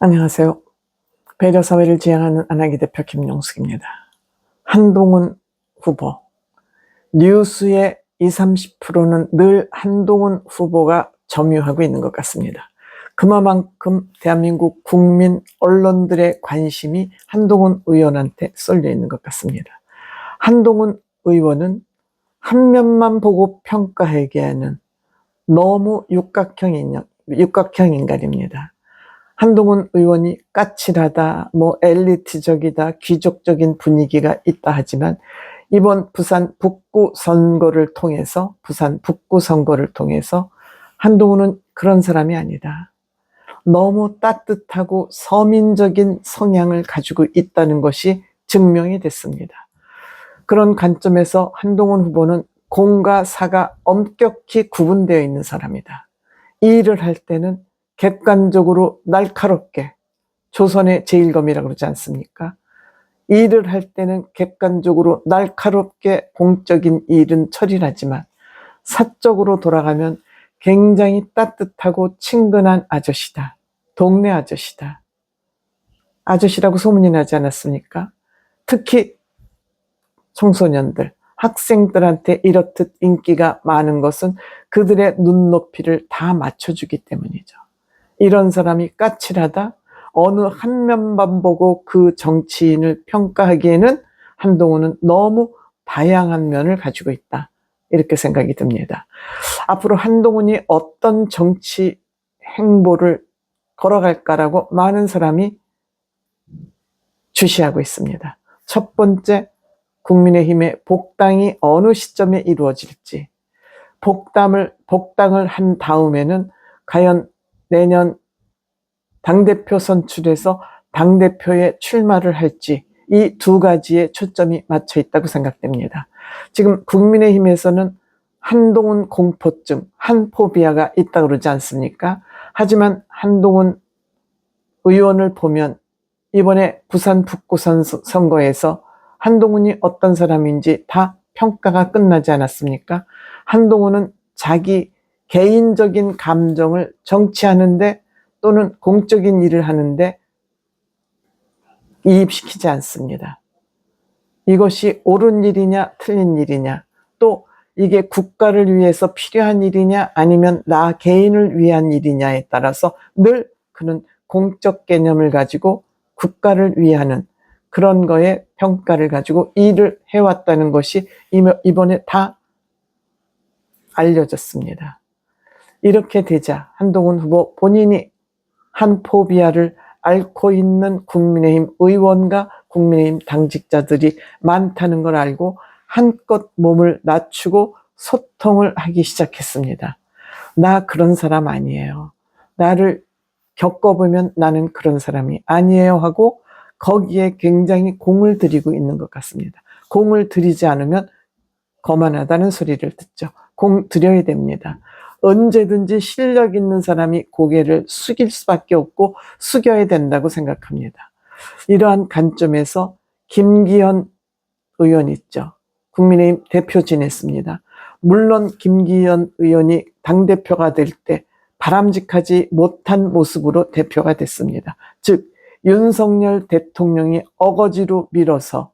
안녕하세요. 배려사회를 지향하는 안하기 대표 김용숙입니다. 한동훈 후보, 뉴스의 20, 30%는 늘 한동훈 후보가 점유하고 있는 것 같습니다. 그만큼 대한민국 국민 언론들의 관심이 한동훈 의원한테 쏠려 있는 것 같습니다. 한동훈 의원은 한 면만 보고 평가하기에는 너무 육각형 인간입니다. 한동훈 의원이 까칠하다, 엘리트적이다, 귀족적인 분위기가 있다 하지만 이번 부산 북구 선거를 통해서 한동훈은 그런 사람이 아니다. 너무 따뜻하고 서민적인 성향을 가지고 있다는 것이 증명이 됐습니다. 그런 관점에서 한동훈 후보는 공과 사가 엄격히 구분되어 있는 사람이다. 이 일을 할 때는 객관적으로 날카롭게, 조선의 제1검이라고 그러지 않습니까? 일을 할 때는 객관적으로 날카롭게 공적인 일은 처리를 하지만 사적으로 돌아가면 굉장히 따뜻하고 친근한 아저씨다. 동네 아저씨다. 아저씨라고 소문이 나지 않았습니까? 특히 청소년들, 학생들한테 이렇듯 인기가 많은 것은 그들의 눈높이를 다 맞춰주기 때문이죠. 이런 사람이 까칠하다, 어느 한 면만 보고 그 정치인을 평가하기에는 한동훈은 너무 다양한 면을 가지고 있다. 이렇게 생각이 듭니다. 앞으로 한동훈이 어떤 정치 행보를 걸어갈까라고 많은 사람이 주시하고 있습니다. 첫 번째, 국민의힘의 복당이 어느 시점에 이루어질지, 복당을 한 다음에는 과연 내년 당대표 선출에서 당대표에 출마를 할지, 이 두 가지에 초점이 맞춰 있다고 생각됩니다. 지금 국민의힘에서는 한동훈 공포증, 한포비아가 있다고 그러지 않습니까? 하지만 한동훈 의원을 보면 이번에 부산 북구선 선거에서 한동훈이 어떤 사람인지 다 평가가 끝나지 않았습니까? 한동훈은 자기 개인적인 감정을 정치하는데 또는 공적인 일을 하는데 이입시키지 않습니다. 이것이 옳은 일이냐 틀린 일이냐, 또 이게 국가를 위해서 필요한 일이냐 아니면 나 개인을 위한 일이냐에 따라서 늘 그는 공적 개념을 가지고 국가를 위하는 그런 거에 평가를 가지고 일을 해왔다는 것이 이번에 다 알려졌습니다. 이렇게 되자 한동훈 후보 본인이 한포비아를 앓고 있는 국민의힘 의원과 국민의힘 당직자들이 많다는 걸 알고 한껏 몸을 낮추고 소통을 하기 시작했습니다. 나 그런 사람 아니에요. 나를 겪어보면 나는 그런 사람이 아니에요 하고 거기에 굉장히 공을 들이고 있는 것 같습니다. 공을 들이지 않으면 거만하다는 소리를 듣죠. 공 들여야 됩니다. 언제든지 실력 있는 사람이 고개를 숙일 수밖에 없고 숙여야 된다고 생각합니다. 이러한 관점에서 김기현 의원 있죠. 국민의힘 대표 지냈습니다. 물론 김기현 의원이 당대표가 될 때 바람직하지 못한 모습으로 대표가 됐습니다. 즉 윤석열 대통령이 어거지로 밀어서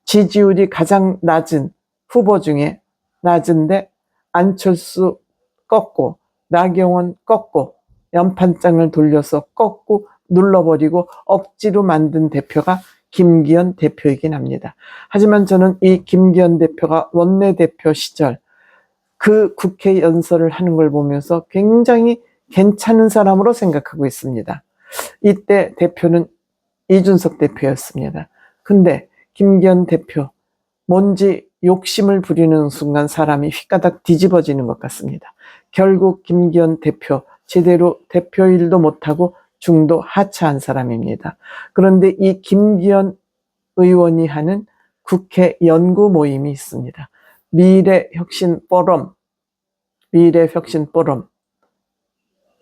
지지율이 가장 낮은 후보 중에 낮은데 안철수 꺾고 나경원 꺾고 연판장을 돌려서 꺾고 눌러버리고 억지로 만든 대표가 김기현 대표이긴 합니다. 하지만 저는 이 김기현 대표가 원내대표 시절 그 국회 연설을 하는 걸 보면서 굉장히 괜찮은 사람으로 생각하고 있습니다. 이때 대표는 이준석 대표였습니다. 근데 김기현 대표 뭔지 욕심을 부리는 순간 사람이 휘가닥 뒤집어지는 것 같습니다. 결국 김기현 대표 제대로 대표 일도 못하고 중도 하차한 사람입니다. 그런데 이 김기현 의원이 하는 국회 연구 모임이 있습니다. 미래혁신 포럼.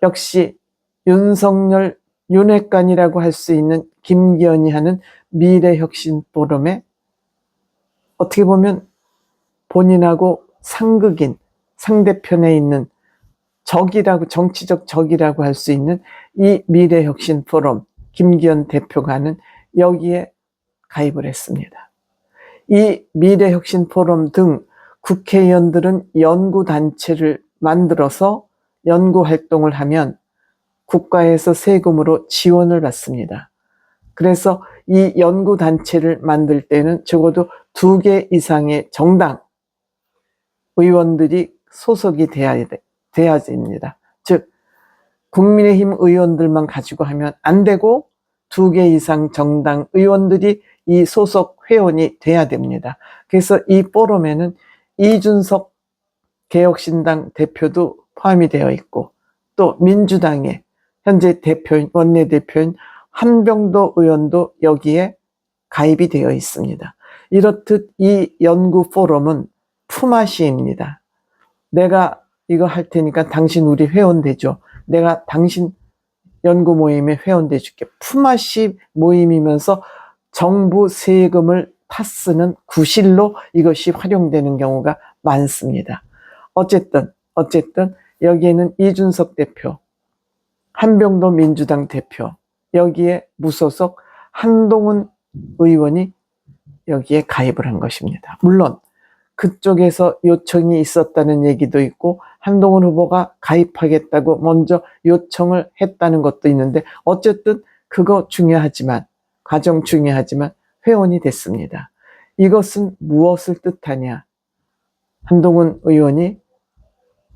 역시 윤석열 윤핵관이라고 할 수 있는 김기현이 하는 미래혁신 포럼에 어떻게 보면 본인하고 상극인, 상대편에 있는 적이라고, 정치적 적이라고 할 수 있는 이 미래혁신 포럼, 김기현 대표가는 여기에 가입을 했습니다. 이 미래혁신포럼 등 국회의원들은 연구단체를 만들어서 연구활동을 하면 국가에서 세금으로 지원을 받습니다. 그래서 이 연구단체를 만들 때는 적어도 2개 이상의 정당 의원들이 소속이 돼야 됩니다. 즉 국민의힘 의원들만 가지고 하면 안 되고 2개 이상 정당 의원들이 이 소속 회원이 돼야 됩니다. 그래서 이 포럼에는 이준석 개혁신당 대표도 포함이 되어 있고 또 민주당의 현재 대표인 원내대표인 한병도 의원도 여기에 가입이 되어 있습니다. 이렇듯 이 연구 포럼은 품앗이입니다. 내가 이거 할 테니까 당신 우리 회원 되죠. 내가 당신 연구 모임에 회원 돼줄게. 품앗이 모임이면서 정부 세금을 타쓰는 구실로 이것이 활용되는 경우가 많습니다. 어쨌든 여기에는 이준석 대표, 한병도 민주당 대표, 여기에 무소속 한동훈 의원이 여기에 가입을 한 것입니다. 물론 그쪽에서 요청이 있었다는 얘기도 있고 한동훈 후보가 가입하겠다고 먼저 요청을 했다는 것도 있는데 어쨌든 그거 중요하지만 과정 중요하지만 회원이 됐습니다. 이것은 무엇을 뜻하냐? 한동훈 의원이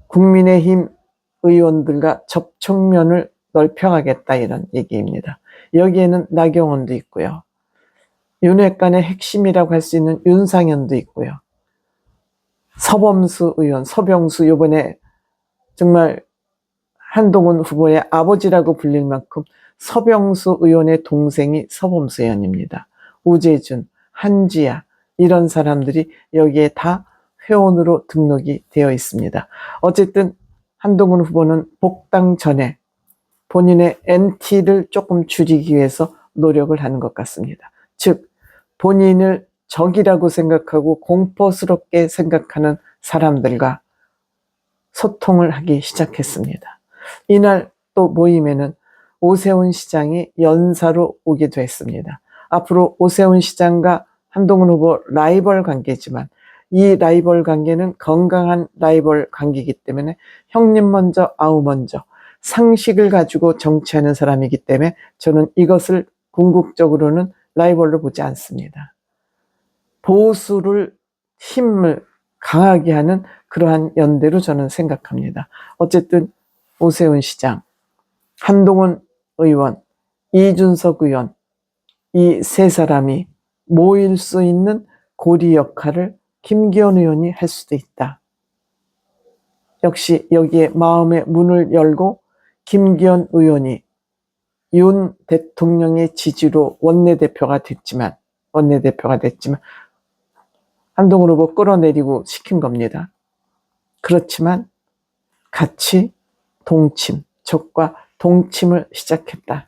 국민의힘 의원들과 접촉면을 넓혀가겠다 이런 얘기입니다. 여기에는 나경원도 있고요. 윤핵관의 핵심이라고 할 수 있는 윤상현도 있고요. 서범수 의원, 서병수 이번에 정말 한동훈 후보의 아버지라고 불릴 만큼 서병수 의원의 동생이 서범수 의원입니다. 우재준, 한지아 이런 사람들이 여기에 다 회원으로 등록이 되어 있습니다. 어쨌든 한동훈 후보는 복당 전에 본인의 NT를 조금 줄이기 위해서 노력을 하는 것 같습니다. 즉 본인을 적이라고 생각하고 공포스럽게 생각하는 사람들과 소통을 하기 시작했습니다. 이날 또 모임에는 오세훈 시장이 연사로 오기도 했습니다. 앞으로 오세훈 시장과 한동훈 후보 라이벌 관계지만 이 라이벌 관계는 건강한 라이벌 관계이기 때문에 형님 먼저 아우 먼저 상식을 가지고 정치하는 사람이기 때문에 저는 이것을 궁극적으로는 라이벌로 보지 않습니다. 보수를 힘을 강하게 하는 그러한 연대로 저는 생각합니다. 어쨌든 오세훈 시장, 한동훈 의원, 이준석 의원 이 세 사람이 모일 수 있는 고리 역할을 김기현 의원이 할 수도 있다. 역시 여기에 마음의 문을 열고 김기현 의원이 윤 대통령의 지지로 원내대표가 됐지만 한동훈 후보 끌어내리고 시킨 겁니다. 그렇지만 같이 동침, 적과 동침을 시작했다.